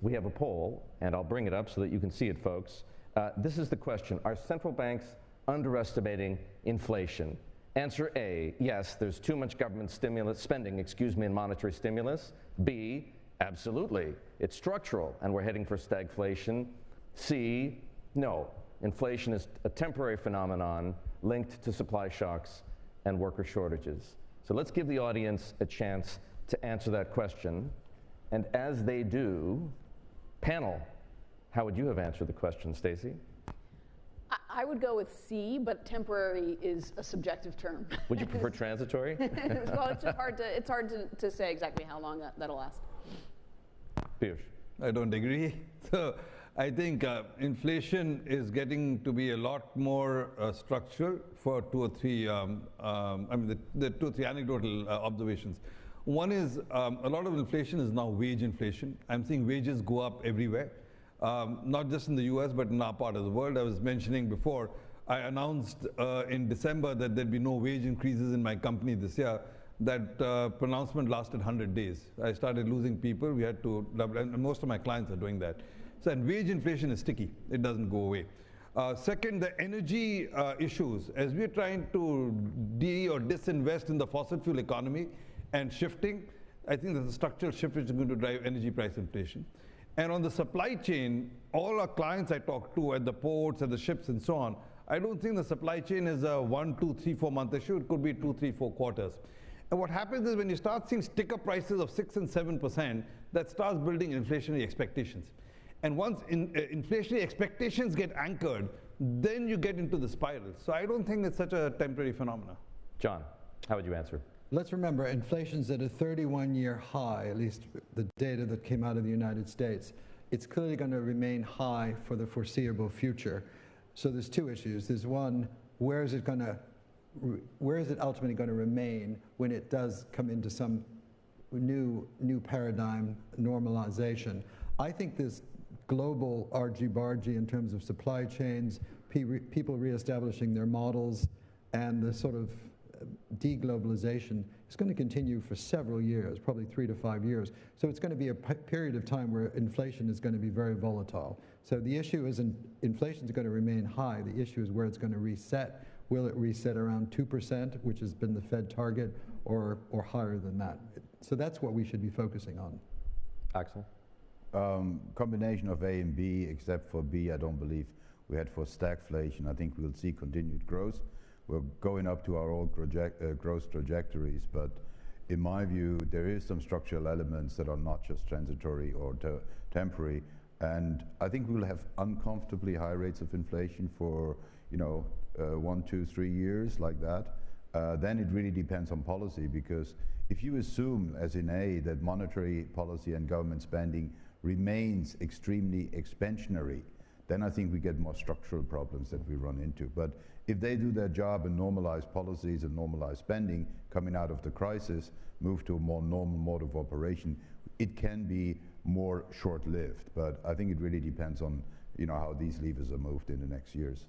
we have a poll, and I'll bring it up so that you can see it, folks. This is the question: are central banks underestimating inflation? Answer A, yes, there's too much government spending, and monetary stimulus. B, absolutely, it's structural and we're heading for stagflation. C, no, inflation is a temporary phenomenon linked to supply shocks and worker shortages. So let's give the audience a chance to answer that question. And as they do, panel, how would you have answered the question, Stacey? I would go with C, but temporary is a subjective term. Would you prefer transitory? Well, it's just hard to say exactly how long that'll last. Piyush. I don't agree. So I think inflation is getting to be a lot more structural for two or three, the two or three anecdotal observations. One is a lot of inflation is now wage inflation. I'm seeing wages go up everywhere. Not just in the US, but in our part of the world. I was mentioning before, I announced in December that there'd be no wage increases in my company this year. That pronouncement lasted 100 days. I started losing people. We had to, and most of my clients are doing that. So, and wage inflation is sticky. It doesn't go away. Second, the energy issues. As we're trying to disinvest in the fossil fuel economy and shifting, I think there's a structural shift which is going to drive energy price inflation. And on the supply chain, all our clients I talk to at the ports, at the ships and so on, I don't think the supply chain is a 1, 2, 3, 4 month issue. It could be 2, 3, 4 quarters. And what happens is when you start seeing sticker prices of 6 and 7%, that starts building inflationary expectations. And once inflationary expectations get anchored, then you get into the spiral. So I don't think it's such a temporary phenomenon. John, how would you answer? Let's remember, inflation's at a 31-year high, at least the data that came out of the United States. It's clearly going to remain high for the foreseeable future. So there's two issues. There's one, where is it ultimately going to remain when it does come into some new paradigm normalization? I think this global argy-bargy in terms of supply chains, people reestablishing their models, and the sort of deglobalization is going to continue for several years, probably 3 to 5 years. So it's going to be a period of time where inflation is going to be very volatile. So the issue isn't inflation is going to remain high. The issue is where it's going to reset. Will it reset around 2%, which has been the Fed target, or higher than that? So that's what we should be focusing on. Axel? Combination of A and B, except for B, I don't believe we had for stagflation. I think we'll see continued growth. We're going up to our old growth trajectories, but in my view, there is some structural elements that are not just transitory or temporary. And I think we'll have uncomfortably high rates of inflation for 1, 2, 3 years like that. Then it really depends on policy, because if you assume, as in A, that monetary policy and government spending remains extremely expansionary, then I think we get more structural problems that we run into. But if they do their job and normalize policies and normalize spending coming out of the crisis, move to a more normal mode of operation, it can be more short-lived. But I think it really depends on how these levers are moved in the next years.